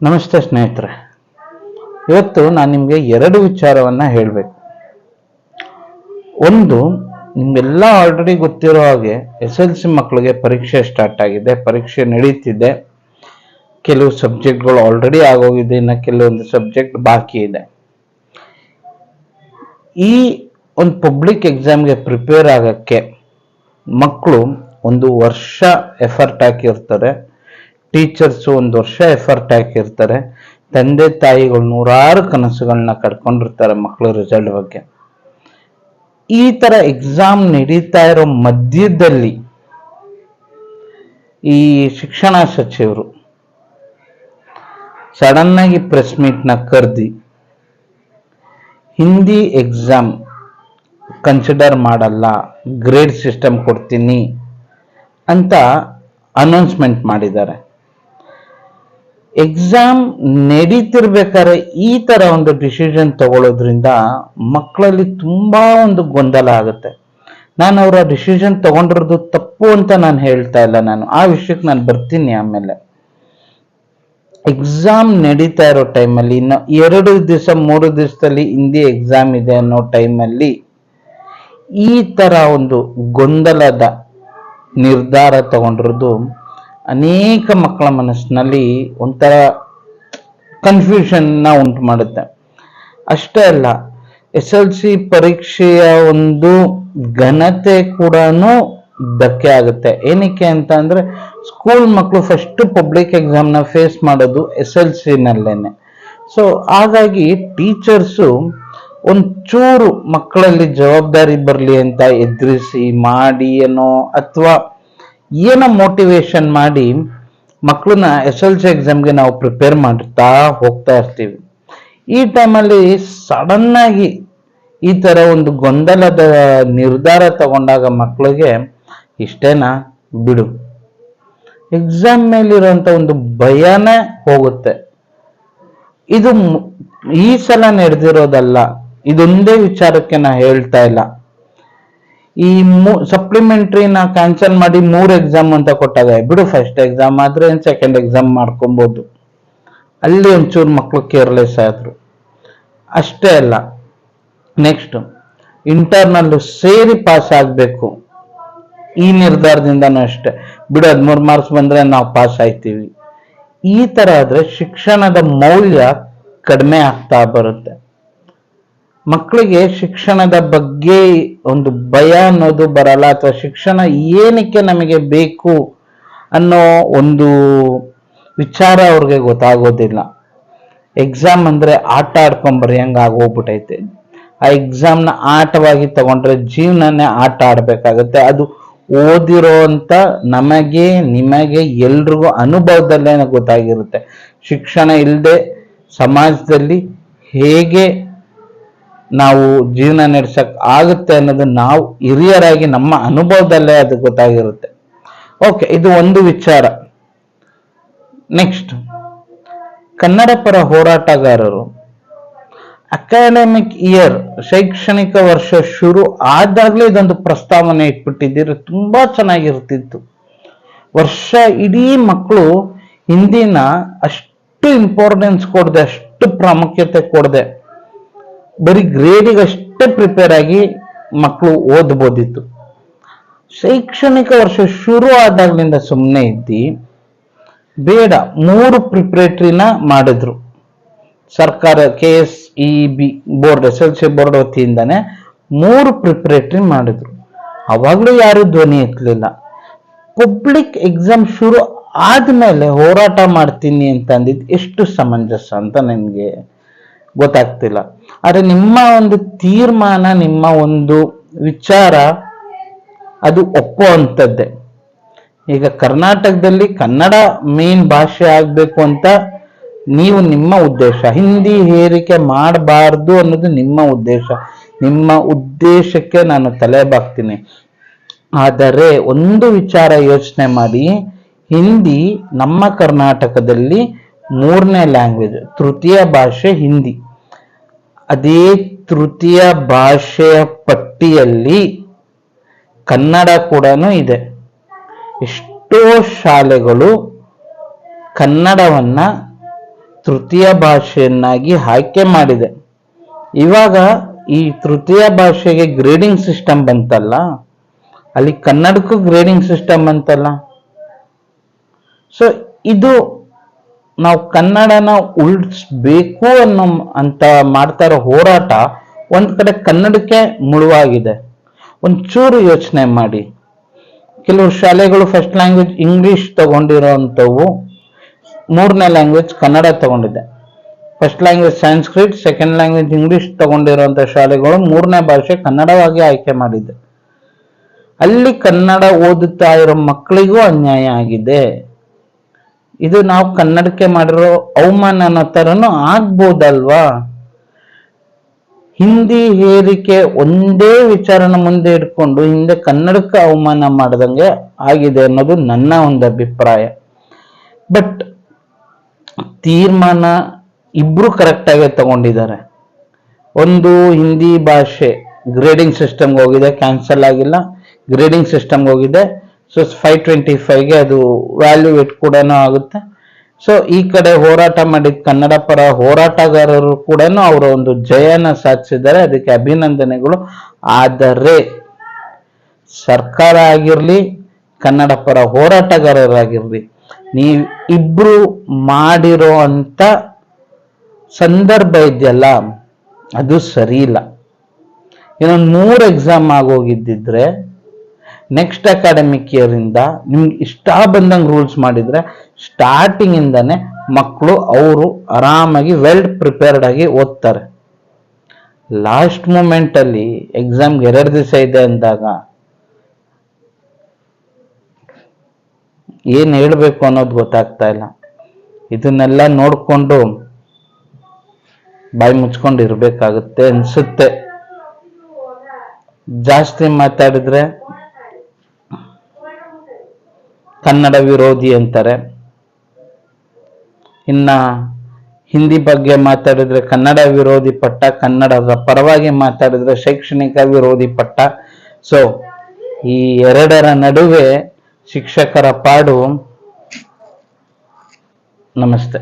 ನಮಸ್ತೆ ಸ್ನೇಹಿತರೆ, ಇವತ್ತು ನಾನು ನಿಮಗೆ ಎರಡು ವಿಚಾರವನ್ನ ಹೇಳಬೇಕು. ಒಂದು, ನಿಮ್ಗೆಲ್ಲ ಆಲ್ರೆಡಿ ಗೊತ್ತಿರೋ ಹಾಗೆ SLC ಮಕ್ಕಳಿಗೆ ಪರೀಕ್ಷೆ ಸ್ಟಾರ್ಟ್ ಆಗಿದೆ, ಪರೀಕ್ಷೆ ನಡೀತಿದೆ. ಕೆಲವು ಸಬ್ಜೆಕ್ಟ್ಗಳು ಆಲ್ರೆಡಿ ಆಗೋಗಿದೆ, ಇನ್ನು ಕೆಲವೊಂದು ಸಬ್ಜೆಕ್ಟ್ ಬಾಕಿ ಇದೆ. ಈ ಒಂದು ಪಬ್ಲಿಕ್ ಎಕ್ಸಾಮ್ಗೆ ಪ್ರಿಪೇರ್ ಆಗಕ್ಕೆ ಮಕ್ಕಳು ಒಂದು ವರ್ಷ ಎಫರ್ಟ್ ಹಾಕಿರ್ತಾರೆ, ಟೀಚರ್ಸು ಒಂದು ವರ್ಷ ಎಫರ್ಟ್ ಹಾಕಿರ್ತಾರೆ, ತಂದೆ ತಾಯಿಗಳು ನೂರಾರು ಕನಸುಗಳನ್ನ ಕಟ್ಕೊಂಡಿರ್ತಾರೆ ಮಕ್ಕಳ ರಿಸಲ್ಟ್ ಬಗ್ಗೆ. ಈ ತರ ಎಕ್ಸಾಮ್ ನಡೀತಾ ಇರೋ ಮಧ್ಯದಲ್ಲಿ ಈ ಶಿಕ್ಷಣ ಸಚಿವರು ಸಡನ್ ಆಗಿ ಪ್ರೆಸ್ ಮೀಟ್ ನ ಕರೆದಿ ಹಿಂದಿ ಎಕ್ಸಾಮ್ ಕನ್ಸಿಡರ್ ಮಾಡಲ್ಲ, ಗ್ರೇಡ್ ಸಿಸ್ಟಮ್ ಕೊಡ್ತೀನಿ ಅಂತ ಅನೌನ್ಸ್ಮೆಂಟ್ ಮಾಡಿದ್ದಾರೆ. ಎಕ್ಸಾಮ್ ನಡೀತಿರ್ಬೇಕಾದ್ರೆ ಈ ತರ ಒಂದು ಡಿಸಿಷನ್ ತಗೊಳ್ಳೋದ್ರಿಂದ ಮಕ್ಕಳಲ್ಲಿ ತುಂಬಾ ಒಂದು ಗೊಂದಲ ಆಗುತ್ತೆ. ನಾನು ಅವರ ಡಿಸಿಷನ್ ತಗೊಂಡಿರೋದು ತಪ್ಪು ಅಂತ ನಾನು ಹೇಳ್ತಾ ಇಲ್ಲ, ನಾನು ಆ ವಿಷಯಕ್ಕೆ ನಾನು ಬರ್ತೀನಿ ಆಮೇಲೆ. ಎಕ್ಸಾಮ್ ನಡೀತಾ ಇರೋ ಟೈಮಲ್ಲಿ ಇನ್ನು 2 ದಿವಸ 3 ದಿವಸದಲ್ಲಿ ಹಿಂದಿ ಎಕ್ಸಾಮ್ ಇದೆ ಅನ್ನೋ ಟೈಮಲ್ಲಿ ಈ ತರ ಒಂದು ಗೊಂದಲದ ನಿರ್ಧಾರ ತಗೊಂಡಿರೋದು ಅನೇಕ ಮಕ್ಕಳ ಮನಸ್ಸಿನಲ್ಲಿ ಒಂಥರ ಕನ್ಫ್ಯೂಷನ್ ಉಂಟು ಮಾಡುತ್ತೆ. ಅಷ್ಟೇ ಅಲ್ಲ, SLC ಪರೀಕ್ಷೆಯ ಒಂದು ಘನತೆ ಕೂಡ ಧಕ್ಕೆ ಆಗುತ್ತೆ. ಏನಕ್ಕೆ ಅಂತ ಅಂದ್ರೆ, ಸ್ಕೂಲ್ ಮಕ್ಕಳು ಫಸ್ಟ್ ಪಬ್ಲಿಕ್ ಎಕ್ಸಾಮ್ ನ ಫೇಸ್ ಮಾಡೋದು SLC ನಲ್ಲೇನೆ. ಸೊ ಹಾಗಾಗಿ ಟೀಚರ್ಸು ಒಂಚೂರು ಮಕ್ಕಳಲ್ಲಿ ಜವಾಬ್ದಾರಿ ಬರಲಿ ಅಂತ ಎದುರಿಸಿ ಮಾಡಿ ಏನೋ ಅಥವಾ ಏನೋ ಮೋಟಿವೇಶನ್ ಮಾಡಿ ಮಕ್ಕಳನ್ನ SLC ಎಕ್ಸಾಮ್ಗೆ ನಾವು ಪ್ರಿಪೇರ್ ಮಾಡ್ತಾ ಹೋಗ್ತಾ ಇರ್ತೀವಿ. ಈ ಟೈಮಲ್ಲಿ ಸಡನ್ ಆಗಿ ಈ ತರ ಒಂದು ಗೊಂದಲದ ನಿರ್ಧಾರ ತಗೊಂಡಾಗ ಮಕ್ಕಳಿಗೆ ಇಷ್ಟೇನಾ ಬಿಡು, ಎಕ್ಸಾಮ್ ಮೇಲಿರುವಂತ ಒಂದು ಭಯನೇ ಹೋಗುತ್ತೆ. ಇದು ಈ ಸಲ ನಡೆದಿರೋದಲ್ಲ, ಇದೊಂದೇ ವಿಚಾರಕ್ಕೆ ನಾ ಹೇಳ್ತಾ ಇಲ್ಲ. ಈ ಸಪ್ಲಿಮೆಂಟ್ರಿ ನಾ ಕ್ಯಾನ್ಸಲ್ ಮಾಡಿ 3 ಎಕ್ಸಾಮ್ ಅಂತ ಕೊಟ್ಟಾಗ ಬಿಡು, ಫಸ್ಟ್ ಎಕ್ಸಾಮ್ ಆದ್ರೆ ಸೆಕೆಂಡ್ ಎಕ್ಸಾಮ್ ಮಾಡ್ಕೊಬಹುದು, ಅಲ್ಲಿ ಒಂಚೂರು ಮಕ್ಕಳು ಕೇರ್ಲೆಸ್ ಆದ್ರು. ಅಷ್ಟೇ ಅಲ್ಲ, ನೆಕ್ಸ್ಟ್ ಇಂಟರ್ನಲ್ ಸೇರಿ ಪಾಸ್ ಆಗ್ಬೇಕು, ಈ ನಿರ್ಧಾರದಿಂದನೂ ಅಷ್ಟೇ. ಬಿಡು, 13 ಮಾರ್ಕ್ಸ್ ಬಂದ್ರೆ ನಾವು ಪಾಸ್ ಆಯ್ತೀವಿ. ಈ ತರ ಆದ್ರೆ ಶಿಕ್ಷಣದ ಮೌಲ್ಯ ಕಡಿಮೆ ಆಗ್ತಾ ಬರುತ್ತೆ. ಮಕ್ಕಳಿಗೆ ಶಿಕ್ಷಣದ ಬಗ್ಗೆ ಒಂದು ಭಯ ಅನ್ನೋದು ಬರಲ್ಲ, ಅಥವಾ ಶಿಕ್ಷಣ ಏನಕ್ಕೆ ನಮಗೆ ಬೇಕು ಅನ್ನೋ ಒಂದು ವಿಚಾರ ಅವ್ರಿಗೆ ಗೊತ್ತಾಗೋದಿಲ್ಲ. ಎಕ್ಸಾಮ್ ಅಂದ್ರೆ ಆಟ ಆಡ್ಕೊಂಬರ್ಯಂಗ ಆಗೋಗ್ಬಿಟ್ಟೈತೆ. ಆ ಎಕ್ಸಾಮ್ನ ಆಟವಾಗಿ ತಗೊಂಡ್ರೆ ಜೀವನನೇ ಆಟ ಆಡ್ಬೇಕಾಗತ್ತೆ. ಅದು ಓದಿರೋ ಅಂತ ನಮಗೆ ನಿಮಗೆ ಎಲ್ರಿಗೂ ಅನುಭವದಲ್ಲೇನೆ ಗೊತ್ತಾಗಿರುತ್ತೆ. ಶಿಕ್ಷಣ ಇಲ್ಲದೆ ಸಮಾಜದಲ್ಲಿ ಹೇಗೆ ನಾವು ಜೀವನ ನಡೆಸಕ್ ಆಗುತ್ತೆ ಅನ್ನೋದು ನಾವು ಹಿರಿಯರಾಗಿ ನಮ್ಮ ಅನುಭವದಲ್ಲೇ ಅದು ಗೊತ್ತಾಗಿರುತ್ತೆ. ಓಕೆ, ಇದು ಒಂದು ವಿಚಾರ. ನೆಕ್ಸ್ಟ್, ಕನ್ನಡ ಪರ ಹೋರಾಟಗಾರರು ಅಕಾಡೆಮಿಕ್ ಇಯರ್ ಶೈಕ್ಷಣಿಕ ವರ್ಷ ಶುರು ಆದಾಗ್ಲೇ ಇದೊಂದು ಪ್ರಸ್ತಾವನೆ ಇಟ್ಬಿಟ್ಟಿದ್ದೀರಿ, ತುಂಬಾ ಚೆನ್ನಾಗಿರ್ತಿತ್ತು. ವರ್ಷ ಇಡೀ ಮಕ್ಕಳು ಹಿಂದಿನ ಅಷ್ಟು ಇಂಪಾರ್ಟೆನ್ಸ್ ಕೊಡದೆ, ಅಷ್ಟು ಪ್ರಾಮುಖ್ಯತೆ ಕೊಡದೆ, ಬರೀ ಗ್ರೇಡಿಗೆ ಅಷ್ಟೇ ಪ್ರಿಪೇರ್ ಆಗಿ ಮಕ್ಕಳು ಓದ್ಬೋದಿತ್ತು. ಶೈಕ್ಷಣಿಕ ವರ್ಷ ಶುರು ಆದಾಗ್ಲಿಂದ ಸುಮ್ಮನೆ ಇದ್ದಿ ಬೇಡ 3 ಪ್ರಿಪರೇಟರಿನ ಮಾಡಿದ್ರು ಸರ್ಕಾರ. KSEB ಬೋರ್ಡ್, SLC ಬೋರ್ಡ್ ವತಿಯಿಂದಾನೆ 3 ಪ್ರಿಪರೇಟರಿ ಮಾಡಿದ್ರು. ಅವಾಗ್ಲೂ ಯಾರು ಧ್ವನಿ ಎತ್ತಲಿಲ್ಲ. ಪಬ್ಲಿಕ್ ಎಕ್ಸಾಮ್ ಶುರು ಆದ್ಮೇಲೆ ಹೋರಾಟ ಮಾಡ್ತೀನಿ ಅಂತ ಅಂದಿದ್ದು ಎಷ್ಟು ಸಮಂಜಸ ಅಂತ ನಿಮ್ಗೆ ಗೊತ್ತಾಗ್ತಿಲ್ಲ. ಆದ್ರೆ ನಿಮ್ಮ ಒಂದು ತೀರ್ಮಾನ, ನಿಮ್ಮ ಒಂದು ವಿಚಾರ ಅದು ಒಪ್ಪೋ ಅಂತದ್ದೇ. ಈಗ ಕರ್ನಾಟಕದಲ್ಲಿ ಕನ್ನಡ ಮೇನ್ ಭಾಷೆ ಆಗ್ಬೇಕು ಅಂತ ನೀವು ನಿಮ್ಮ ಉದ್ದೇಶ, ಹಿಂದಿ ಹೇರಿಕೆ ಮಾಡಬಾರ್ದು ಅನ್ನೋದು ನಿಮ್ಮ ಉದ್ದೇಶ. ನಿಮ್ಮ ಉದ್ದೇಶಕ್ಕೆ ನಾನು ತಲೆ ಬಾಗ್ತೀನಿ. ಆದರೆ ಒಂದು ವಿಚಾರ ಯೋಚನೆ ಮಾಡಿ, ಹಿಂದಿ ನಮ್ಮ ಕರ್ನಾಟಕದಲ್ಲಿ 3ನೇ ಲ್ಯಾಂಗ್ವೇಜ್, ತೃತೀಯ ಭಾಷೆ ಹಿಂದಿ. ಅದೇ ತೃತೀಯ ಭಾಷೆಯ ಪಟ್ಟಿಯಲ್ಲಿ ಕನ್ನಡ ಕೂಡ ಇದೆ. ಎಷ್ಟೋ ಶಾಲೆಗಳು ಕನ್ನಡವನ್ನ ತೃತೀಯ ಭಾಷೆಯನ್ನಾಗಿ ಆಯ್ಕೆ ಮಾಡಿದೆ. ಇವಾಗ ಈ ತೃತೀಯ ಭಾಷೆಗೆ ಗ್ರೇಡಿಂಗ್ ಸಿಸ್ಟಮ್ ಬಂತಲ್ಲ, ಅಲ್ಲಿ ಕನ್ನಡಕ್ಕೂ ಗ್ರೇಡಿಂಗ್ ಸಿಸ್ಟಮ್ ಬಂತಲ್ಲ. ಸೊ ಇದು ನಾವು ಕನ್ನಡನ ಉಳಿಸ್ಬೇಕು ಅಂತ ಮಾಡ್ತಾ ಇರೋ ಹೋರಾಟ ಒಂದ್ ಕಡೆ ಕನ್ನಡಕ್ಕೆ ಮುಳುವಾಗಿದೆ. ಒಂಚೂರು ಯೋಚನೆ ಮಾಡಿ, ಕೆಲವು ಶಾಲೆಗಳು ಫಸ್ಟ್ ಲ್ಯಾಂಗ್ವೇಜ್ ಇಂಗ್ಲಿಷ್ ತಗೊಂಡಿರೋಂಥವು, ಮೂರನೇ ಲ್ಯಾಂಗ್ವೇಜ್ ಕನ್ನಡ ತಗೊಂಡಿದೆ. First language Sanskrit, second language English ತಗೊಂಡಿರುವಂತ ಶಾಲೆಗಳು ಮೂರನೇ ಭಾಷೆ ಕನ್ನಡವಾಗಿ ಆಯ್ಕೆ ಮಾಡಿದೆ. ಅಲ್ಲಿ ಕನ್ನಡ ಓದುತ್ತಾ ಇರೋ ಮಕ್ಕಳಿಗೂ ಅನ್ಯಾಯ ಆಗಿದೆ. ಇದು ನಾವು ಕನ್ನಡಕ್ಕೆ ಮಾಡಿರೋ ಅವಮಾನ ಅನ್ನೋ ತರನು ಆಗ್ಬೋದಲ್ವಾ? ಹಿಂದಿ ಹೇರಿಕೆ ಒಂದೇ ವಿಚಾರನ ಮುಂದೆ ಇಟ್ಕೊಂಡು ಹಿಂದೆ ಕನ್ನಡಕ್ಕೆ ಅವಮಾನ ಮಾಡ್ದಂಗೆ ಆಗಿದೆ ಅನ್ನೋದು ನನ್ನ ಒಂದು ಅಭಿಪ್ರಾಯ. ಬಟ್ ತೀರ್ಮಾನ ಇಬ್ರು ಕರೆಕ್ಟ್ ಆಗಿ ತಗೊಂಡಿದ್ದಾರೆ. ಒಂದು ಹಿಂದಿ ಭಾಷೆ ಗ್ರೇಡಿಂಗ್ ಸಿಸ್ಟಮ್ಗೆ ಹೋಗಿದೆ, ಕ್ಯಾನ್ಸಲ್ ಆಗಿಲ್ಲ, ಗ್ರೇಡಿಂಗ್ ಸಿಸ್ಟಮ್ಗೆ ಹೋಗಿದೆ. ಸೊ 525ಗೆ ಅದು ವ್ಯಾಲ್ಯೂಯೇಟ್ ಕೂಡ ಆಗುತ್ತೆ. ಸೊ ಈ ಕಡೆ ಹೋರಾಟ ಮಾಡಿದ ಕನ್ನಡ ಪರ ಹೋರಾಟಗಾರರು ಕೂಡ ಅವರ ಒಂದು ಜಯನ ಸಾಧಿಸಿದ್ದಾರೆ, ಅದಕ್ಕೆ ಅಭಿನಂದನೆಗಳು. ಆದರೆ ಸರ್ಕಾರ ಆಗಿರ್ಲಿ, ಕನ್ನಡ ಪರ ಹೋರಾಟಗಾರರಾಗಿರ್ಲಿ, ನೀವು ಇಬ್ರು ಮಾಡಿರೋ ಅಂತ ಸಂದರ್ಭ ಇದೆಯಲ್ಲ, ಅದು ಸರಿ ಇಲ್ಲ. ಇನ್ನೊಂದು 3 ಎಕ್ಸಾಮ್ ಆಗೋಗಿದ್ದಿದ್ರೆ ನೆಕ್ಸ್ಟ್ ಅಕಾಡೆಮಿಕ್ ಇಯರ್ ಇಂದ ನಿಮ್ಗೆ ಇಷ್ಟ ಬಂದಂಗೆ ರೂಲ್ಸ್ ಮಾಡಿದ್ರೆ ಸ್ಟಾರ್ಟಿಂಗ್ ಇಂದಾನೆ ಮಕ್ಕಳು ಅವರು ಆರಾಮಾಗಿ ವೆಲ್ ಪ್ರಿಪೇರ್ಡ್ ಆಗಿ ಓದ್ತಾರೆ. ಲಾಸ್ಟ್ ಮೂಮೆಂಟ್ ಅಲ್ಲಿ ಎಕ್ಸಾಮ್ಗೆ 2 ದಿವಸ ಇದೆ ಅಂದಾಗ ಏನ್ ಹೇಳ್ಬೇಕು ಅನ್ನೋದು ಗೊತ್ತಾಗ್ತಾ ಇಲ್ಲ. ಇದನ್ನೆಲ್ಲ ನೋಡ್ಕೊಂಡು ಬಾಯಿ ಮುಚ್ಕೊಂಡು ಇರ್ಬೇಕಾಗುತ್ತೆ ಅನ್ಸುತ್ತೆ. ಜಾಸ್ತಿ ಮಾತಾಡಿದ್ರೆ ಕನ್ನಡ ವಿರೋಧಿ ಅಂತಾರೆ, ಇನ್ನ ಹಿಂದಿ ಬಗ್ಗೆ ಮಾತಾಡಿದ್ರೆ ಕನ್ನಡ ವಿರೋಧಿ ಪಟ್ಟ, ಕನ್ನಡದ ಪರವಾಗಿ ಮಾತಾಡಿದ್ರೆ ಶೈಕ್ಷಣಿಕ ವಿರೋಧಿ ಪಟ್ಟ. ಸೊ ಈ ಎರಡರ ನಡುವೆ ಶಿಕ್ಷಕರ ಪಾಡು. ನಮಸ್ತೆ.